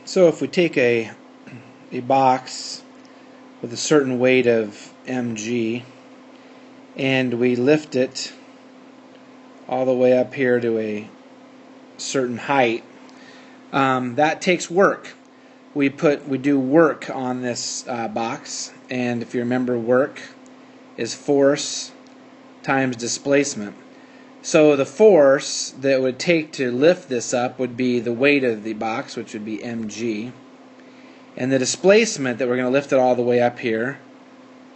So if we take a box with a certain weight of mg and we lift it all the way up here to a certain height, that takes work. We do work on this box, and if you remember, work is force times displacement. So the force that it would take to lift this up would be the weight of the box, which would be mg, and the displacement that we're going to lift it all the way up here,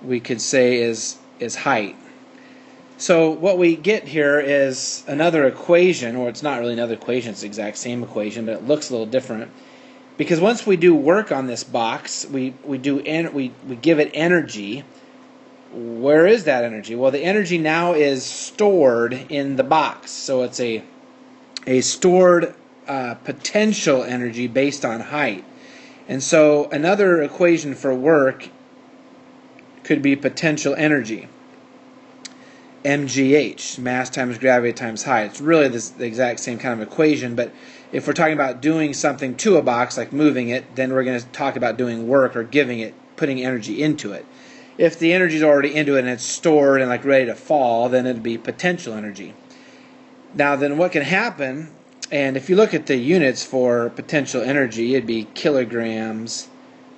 we could say is height. So what we get here is another equation, or it's not really another equation, it's the exact same equation, but it looks a little different. Because once we do work on this box, we give it energy. Where is that energy? Well, the energy now is stored in the box. So it's a stored potential energy based on height. And so another equation for work could be potential energy. mgh, mass times gravity times height. It's really the exact same kind of equation, but if we're talking about doing something to a box, like moving it, then we're going to talk about doing work or giving it, putting energy into it. If the energy is already into it and it's stored and like ready to fall, then it'd be potential energy. Now then what can happen, and if you look at the units for potential energy, it'd be kilograms,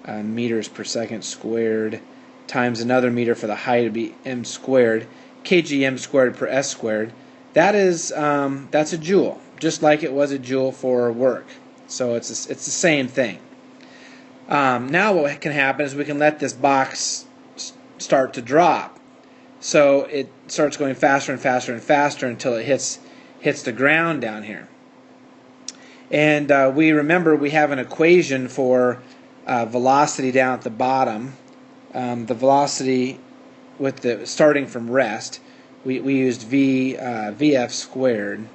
meters per second squared, times another meter for the height, would be m squared, kgm squared per s squared. That's a joule, just like it was a joule for work. So it's the same thing. Now what can happen is we can let this box start to drop. So it starts going faster and faster and faster until it hits the ground down here. And we remember we have an equation for velocity down at the bottom. The velocity with the starting from rest, we used Vf squared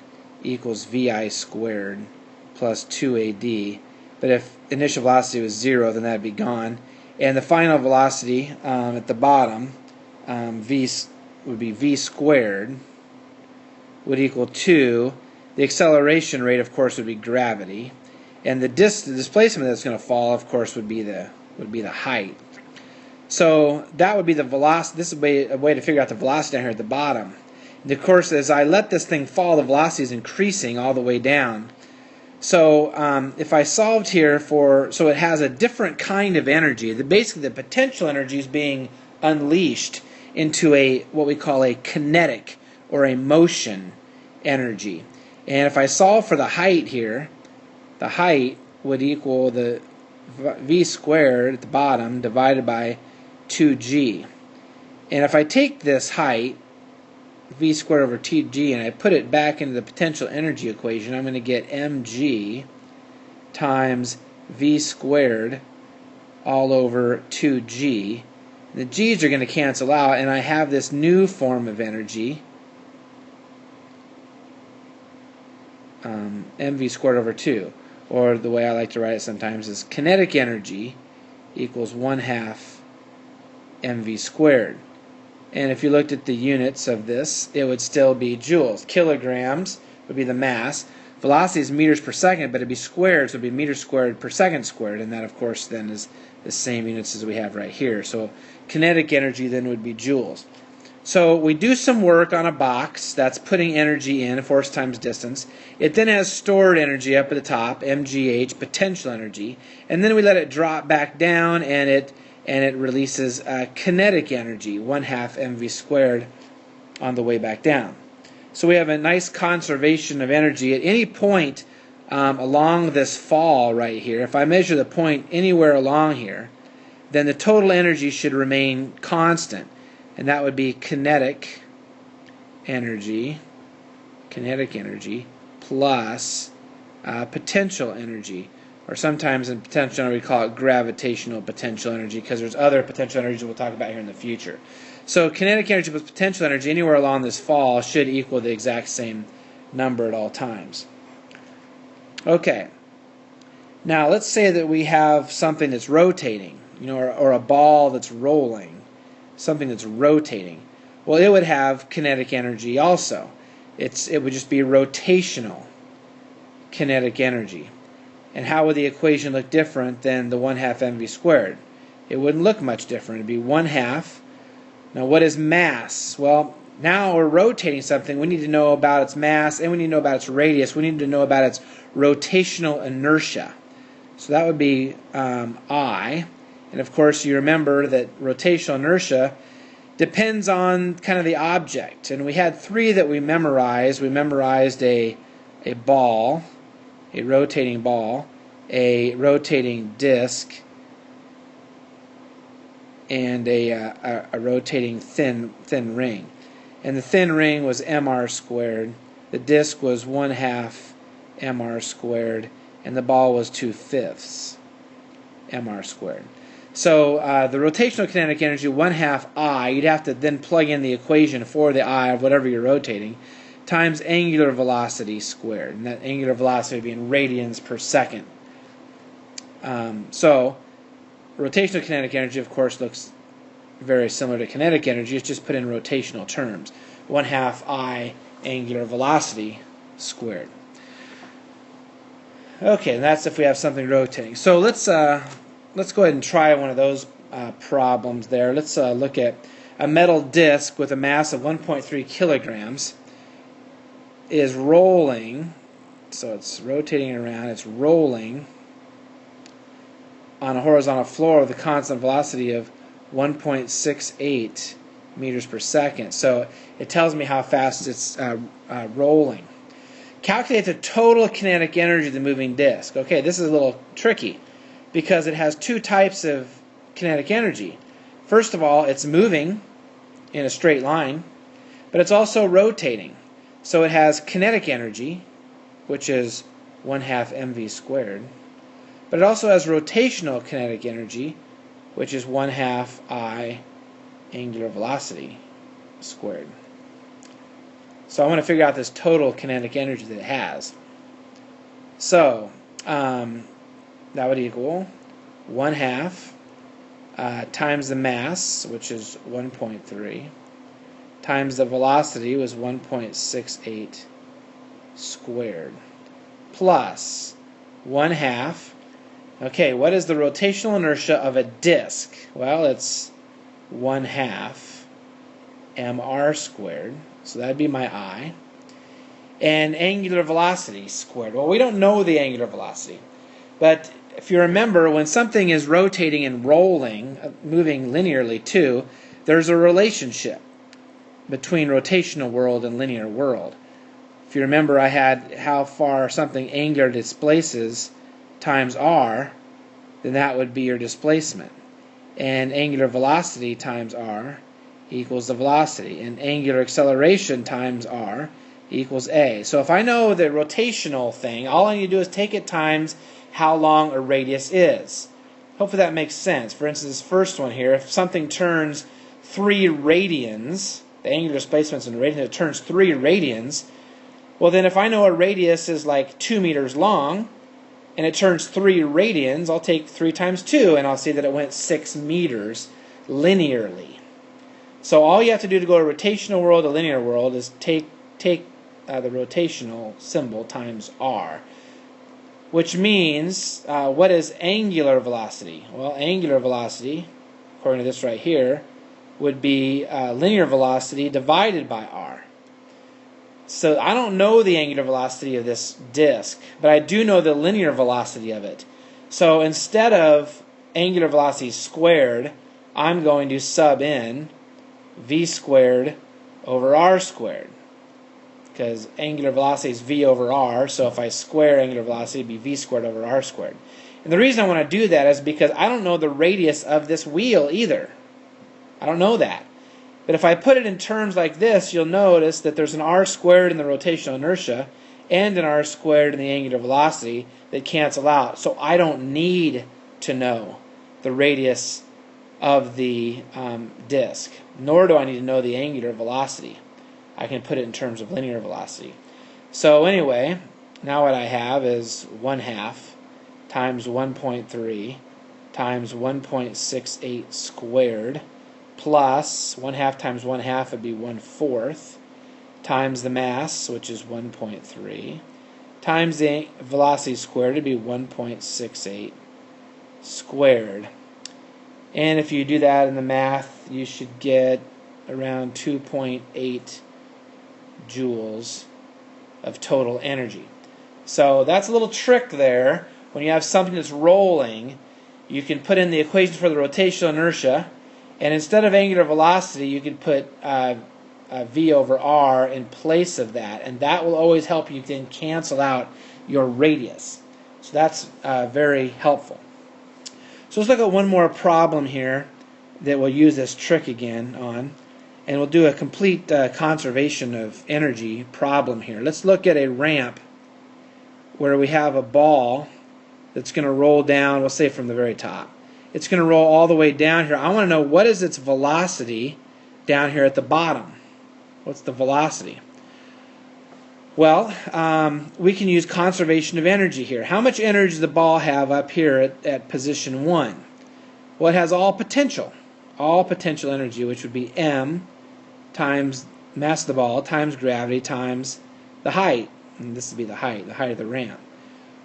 equals Vi squared plus 2AD. But if initial velocity was 0, then that would be gone. And the final velocity at the bottom, v would be V squared, would equal 2. The acceleration rate, of course, would be gravity. And the displacement that's going to fall, of course, would be the height. So that would be the velocity. This is a way to figure out the velocity down here at the bottom. And of course, as I let this thing fall, the velocity is increasing all the way down. So if I solved here so it has a different kind of energy. Basically, the potential energy is being unleashed into what we call a kinetic or a motion energy. And if I solve for the height here, the height would equal the V squared at the bottom divided by 2g. And if I take this height, V squared over 2g, and I put it back into the potential energy equation, I'm going to get mg times V squared all over 2g. The g's are going to cancel out, and I have this new form of energy, mv squared over 2. Or the way I like to write it sometimes is kinetic energy equals 1/2 mv squared. And if you looked at the units of this, it would still be joules. Kilograms would be the mass. Velocity is meters per second, but it'd be squared, so it'd be meters squared per second squared, and that, of course, then is the same units as we have right here. So kinetic energy then would be joules. So we do some work on a box that's putting energy in, force times distance. It then has stored energy up at the top, mgh, potential energy, and then we let it drop back down, and it releases kinetic energy, 1/2 mv squared, on the way back down. So we have a nice conservation of energy at any point along this fall right here. If I measure the point anywhere along here, then the total energy should remain constant, and that would be kinetic energy plus potential energy. Or sometimes in potential energy we call it gravitational potential energy, because there's other potential energies we'll talk about here in the future. So kinetic energy plus potential energy anywhere along this fall should equal the exact same number at all times. Okay. Now let's say that we have something that's rotating, or a ball that's rolling, something that's rotating. Well, it would have kinetic energy also. It would just be rotational kinetic energy. And how would the equation look different than the 1/2 mv squared? It wouldn't look much different. It'd be 1/2. Now what is mass? Well, now we're rotating something. We need to know about its mass, and we need to know about its radius. We need to know about its rotational inertia. So that would be I. And of course you remember that rotational inertia depends on kind of the object. And we had 3 that we memorized. We memorized a ball, a rotating ball, a rotating disc, and a rotating thin ring. And the thin ring was mr squared, the disc was 1/2 mr squared, and the ball was 2/5 mr squared. So the rotational kinetic energy, 1/2 I, you'd have to then plug in the equation for the I of whatever you're rotating, times angular velocity squared. And that angular velocity would be in radians per second. So rotational kinetic energy, of course, looks very similar to kinetic energy. It's just put in rotational terms. 1/2 I angular velocity squared. Okay, and that's if we have something rotating. So let's go ahead and try one of those problems there. Let's look at a metal disc with a mass of 1.3 kilograms is rolling, so it's rotating around, it's rolling on a horizontal floor with a constant velocity of 1.68 meters per second. So it tells me how fast it's rolling. Calculate the total kinetic energy of the moving disk. Okay, this is a little tricky because it has 2 types of kinetic energy. First of all, it's moving in a straight line, but it's also rotating. So it has kinetic energy, which is 1/2 mv squared, but it also has rotational kinetic energy, which is 1/2 I angular velocity squared. So I want to figure out this total kinetic energy that it has. So that would equal 1/2 times the mass, which is 1.3, times the velocity was 1.68 squared, plus 1/2. Okay, what is the rotational inertia of a disk? Well, it's 1/2 mr squared, so that would be my I. And angular velocity squared. Well, we don't know the angular velocity, but if you remember, when something is rotating and rolling, moving linearly too, there's a relationship between rotational world and linear world. If you remember, I had how far something angular displaces times r, then that would be your displacement. And angular velocity times r equals the velocity. And angular acceleration times r equals a. So if I know the rotational thing, all I need to do is take it times how long a radius is. Hopefully that makes sense. For instance, this first one here, if something turns 3 radians, the angular displacement's in radians, it turns 3 radians, well then if I know a radius is like 2 meters long, and it turns 3 radians, I'll take 3 times 2, and I'll see that it went 6 meters linearly. So all you have to do to go to rotational world to linear world is take the rotational symbol times r, which means what is angular velocity? Well, angular velocity, according to this right here, would be linear velocity divided by r. So I don't know the angular velocity of this disk, but I do know the linear velocity of it. So instead of angular velocity squared, I'm going to sub in v squared over r squared, because angular velocity is v over r, so if I square angular velocity, it would be v squared over r squared. And the reason I want to do that is because I don't know the radius of this wheel either. I don't know that. But if I put it in terms like this, you'll notice that there's an r squared in the rotational inertia and an r squared in the angular velocity that cancel out. So I don't need to know the radius of the disk, nor do I need to know the angular velocity. I can put it in terms of linear velocity. So anyway, now what I have is 1/2 times 1.3 times 1.68 squared plus 1/2 times 1/2 would be 1/4 times the mass, which is 1.3, times the velocity squared, it'd be 1.68 squared. And if you do that in the math, you should get around 2.8 joules of total energy. So that's a little trick there. When you have something that's rolling, you can put in the equation for the rotational inertia, and instead of angular velocity, you can put v over r in place of that, and that will always help you then cancel out your radius. So that's very helpful. So let's look at one more problem here that we'll use this trick again on, and we'll do a complete conservation of energy problem here. Let's look at a ramp where we have a ball that's going to roll down, we'll say from the very top. It's going to roll all the way down here. I want to know what is its velocity down here at the bottom. What's the velocity? Well, we can use conservation of energy here. How much energy does the ball have up here at position 1? Well, it has all potential energy, which would be m times mass of the ball times gravity times the height. And this would be the height of the ramp.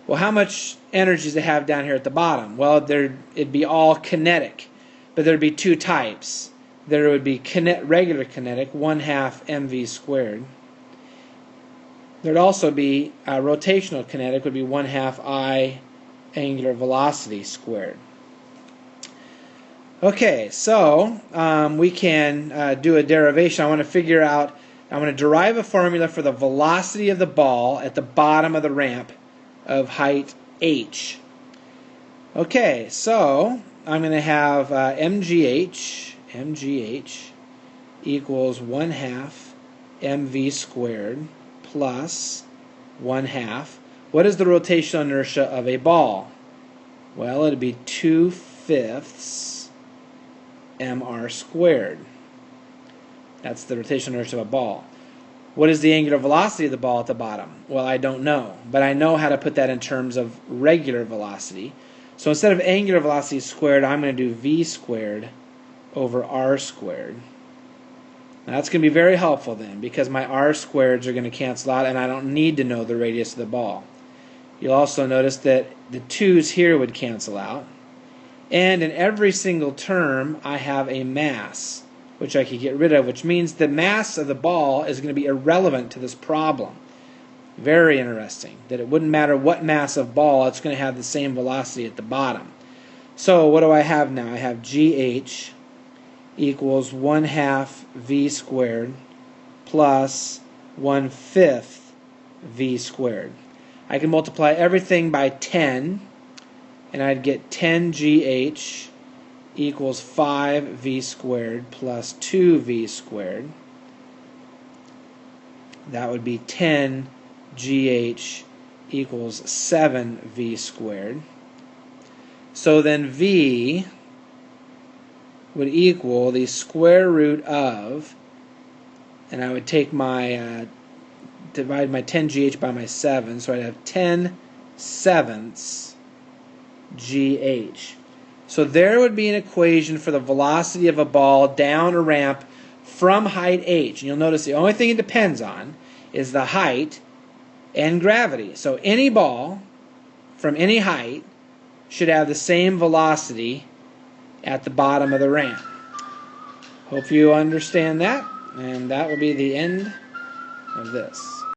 Well, how much energy does it have down here at the bottom? Well, it'd be all kinetic, but there'd be two types. There would be regular kinetic, 1/2 mv squared. There'd also be rotational kinetic, would be 1/2 I angular velocity squared. Okay, so we can do a derivation. I want to derive a formula for the velocity of the ball at the bottom of the ramp of height h. Okay, so I'm going to have mgh equals 1/2 mv squared plus 1/2. What is the rotational inertia of a ball? Well, it'd be 2/5 mr squared. That's the rotational inertia of a ball. What is the angular velocity of the ball at the bottom? Well, I don't know, but I know how to put that in terms of regular velocity. So instead of angular velocity squared, I'm going to do v squared over r squared. Now that's going to be very helpful then, because my r squareds are going to cancel out, and I don't need to know the radius of the ball. You'll also notice that the 2's here would cancel out, and in every single term I have a mass, which I could get rid of, which means the mass of the ball is going to be irrelevant to this problem. Very interesting, that it wouldn't matter what mass of ball, it's going to have the same velocity at the bottom. So what do I have now? I have GH equals 1/2 v squared plus 1/5 v squared. I can multiply everything by 10, and I'd get 10GH equals 5v squared plus 2v squared. That would be 10GH equals 7v squared. So then v would equal the square root of, and I would take my divide my 10GH by my 7, so I'd have 10/7 GH. So there would be an equation for the velocity of a ball down a ramp from height h. And you'll notice the only thing it depends on is the height and gravity. So any ball from any height should have the same velocity at the bottom of the ramp. Hope you understand that, and that will be the end of this.